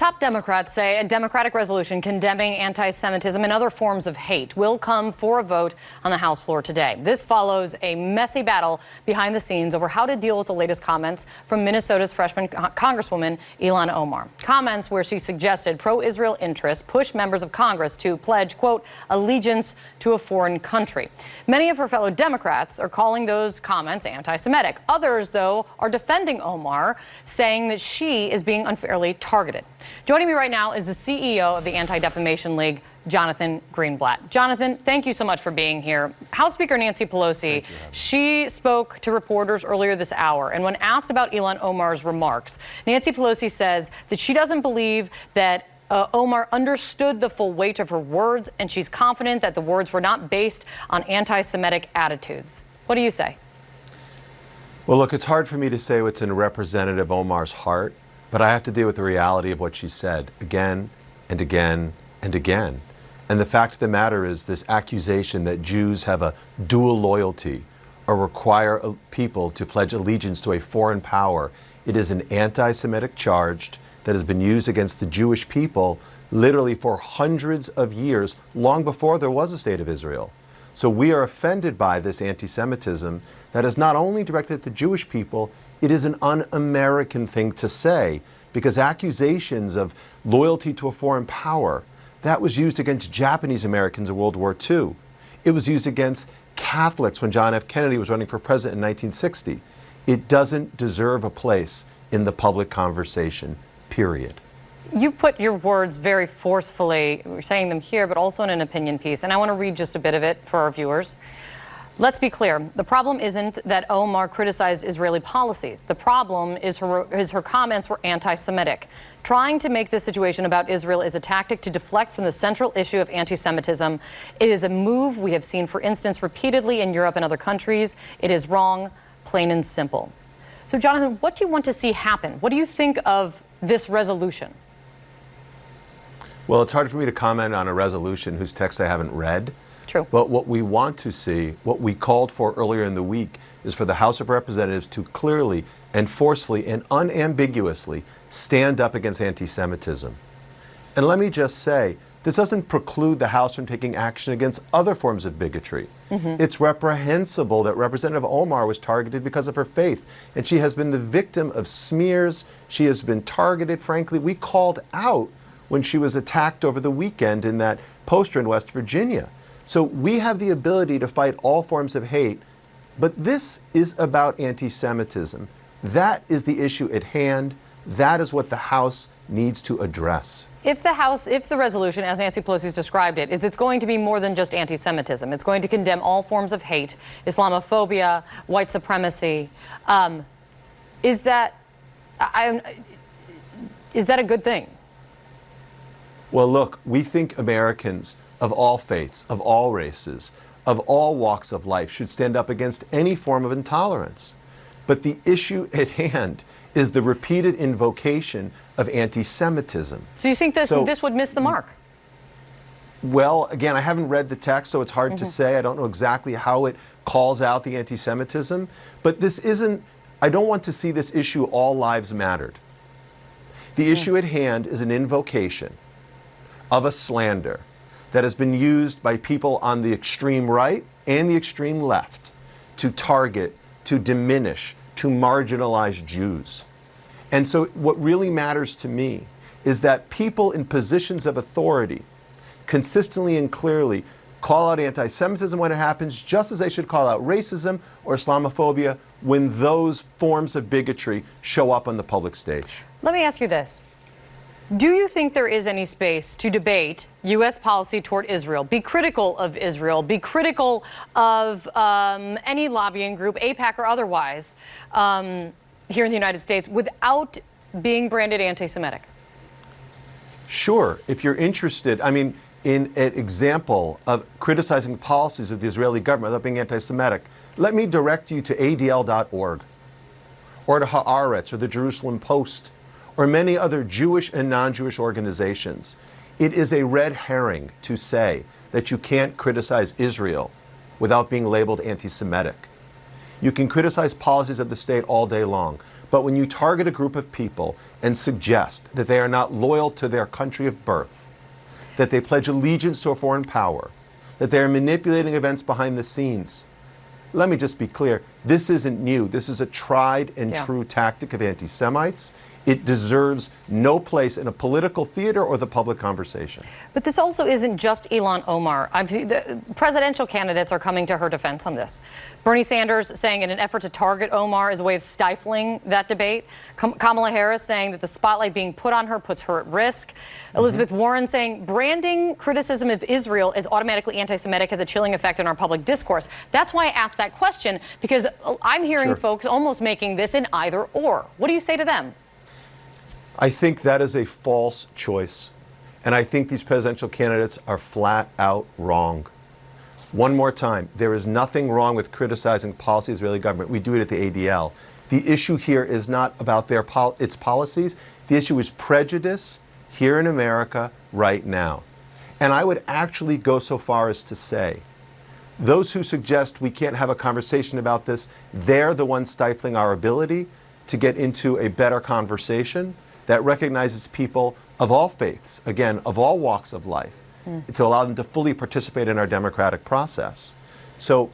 Top Democrats say a Democratic resolution condemning anti-Semitism and other forms of hate will come for a vote on the House floor today. This follows a messy battle behind the scenes over how to deal with the latest comments from Minnesota's freshman Congresswoman Ilhan Omar. Comments where she suggested pro-Israel interests push members of Congress to pledge, quote, allegiance to a foreign country. Many of her fellow Democrats are calling those comments anti-Semitic. Others, though, are defending Omar, saying that she is being unfairly targeted. Joining me right now is the CEO of the Anti-Defamation League, Jonathan Greenblatt. Jonathan, thank you so much for being here. House Speaker Nancy Pelosi, she spoke to reporters earlier this hour, and when asked about Ilhan Omar's remarks, Nancy Pelosi says that she doesn't believe that Omar understood the full weight of her words, and she's confident that the words were not based on anti-Semitic attitudes. What do you say? Well, look, it's hard for me to say what's in Representative Omar's heart, but I have to deal with the reality of what she said again and again and again. And the fact of the matter is this accusation that Jews have a dual loyalty or require people to pledge allegiance to a foreign power. It is an anti-Semitic charge that has been used against the Jewish people literally for hundreds of years, long before there was a state of Israel. So we are offended by this anti-Semitism that is not only directed at the Jewish people, it is an un-American thing to say, because accusations of loyalty to a foreign power, that was used against Japanese Americans in World War II. It was used against Catholics when John F. Kennedy was running for president in 1960. It doesn't deserve a place in the public conversation, period. You put your words very forcefully, we're saying them here, but also in an opinion piece, and I want to read just a bit of it for our viewers. Let's be clear. The problem isn't that Omar criticized Israeli policies. The problem is her comments were anti-Semitic. Trying to make this situation about Israel is a tactic to deflect from the central issue of anti-Semitism. It is a move we have seen, for instance, repeatedly in Europe and other countries. It is wrong, plain and simple. So, Jonathan, what do you want to see happen? What do you think of this resolution? Well, it's hard for me to comment on a resolution whose text I haven't read. True. But what we want to see, what we called for earlier in the week, is for the House of Representatives to clearly and forcefully and unambiguously stand up against anti-Semitism. And let me just say, this doesn't preclude the House from taking action against other forms of bigotry. It's reprehensible that Representative Omar was targeted because of her faith, and she has been the victim of smears. She has been targeted, frankly. We called out when she was attacked over the weekend in that poster in West Virginia. So we have the ability to fight all forms of hate, but this is about anti-Semitism. That is the issue at hand. That is what the House needs to address. If the resolution, as Nancy Pelosi's described it, it's going to be more than just anti-Semitism. It's going to condemn all forms of hate, Islamophobia, white supremacy. Is that a good thing? Well, look, we think Americans of all faiths, of all races, of all walks of life should stand up against any form of intolerance. But the issue at hand is the repeated invocation of anti-Semitism. So you think this would miss the mark? Well, again, I haven't read the text, so it's hard to say. I don't know exactly how it calls out the anti-Semitism. But this isn't, I don't want to see this issue all lives mattered. The issue at hand is an invocation of a slander that has been used by people on the extreme right and the extreme left to target, to diminish, to marginalize Jews. And so what really matters to me is that people in positions of authority consistently and clearly call out anti-Semitism when it happens, just as they should call out racism or Islamophobia when those forms of bigotry show up on the public stage. Let me ask you this. Do you think there is any space to debate U.S. policy toward Israel, be critical of Israel, be critical of any lobbying group, AIPAC or otherwise, here in the United States, without being branded anti-Semitic? Sure, if you're interested. I mean, in an example of criticizing policies of the Israeli government without being anti-Semitic, let me direct you to ADL.org or to Haaretz or the Jerusalem Post or many other Jewish and non-Jewish organizations. It is a red herring to say that you can't criticize Israel without being labeled anti-Semitic. You can criticize policies of the state all day long, But when you target a group of people and suggest that they are not loyal to their country of birth, that they pledge allegiance to a foreign power, that they are manipulating events behind the scenes, let me just be clear, this isn't new. This is a tried and true tactic of anti-Semites. It deserves no place in a political theater or the public conversation. But this also isn't just Ilhan Omar. The presidential candidates are coming to her defense on this. Bernie Sanders saying in an effort to target Omar is a way of stifling that debate. Kamala Harris saying that the spotlight being put on her puts her at risk. Elizabeth Warren saying branding criticism of Israel as automatically anti-Semitic has a chilling effect on our public discourse. That's why I asked that question, because I'm hearing folks almost making this an either or. What do you say to them? I think that is a false choice. And I think these presidential candidates are flat out wrong. One more time, there is nothing wrong with criticizing policy of the Israeli government. We do it at the ADL. The issue here is not about its policies. The issue is prejudice here in America right now. And I would actually go so far as to say, those who suggest we can't have a conversation about this, they're the ones stifling our ability to get into a better conversation that recognizes people of all faiths, again, of all walks of life, to allow them to fully participate in our democratic process. So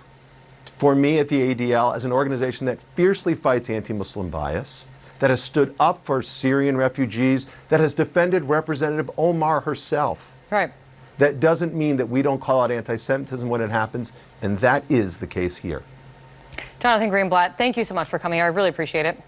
for me at the ADL, as an organization that fiercely fights anti-Muslim bias, that has stood up for Syrian refugees, that has defended Representative Omar herself, that doesn't mean that we don't call out anti-Semitism when it happens, and that is the case here. Jonathan Greenblatt, thank you so much for coming here. I really appreciate it.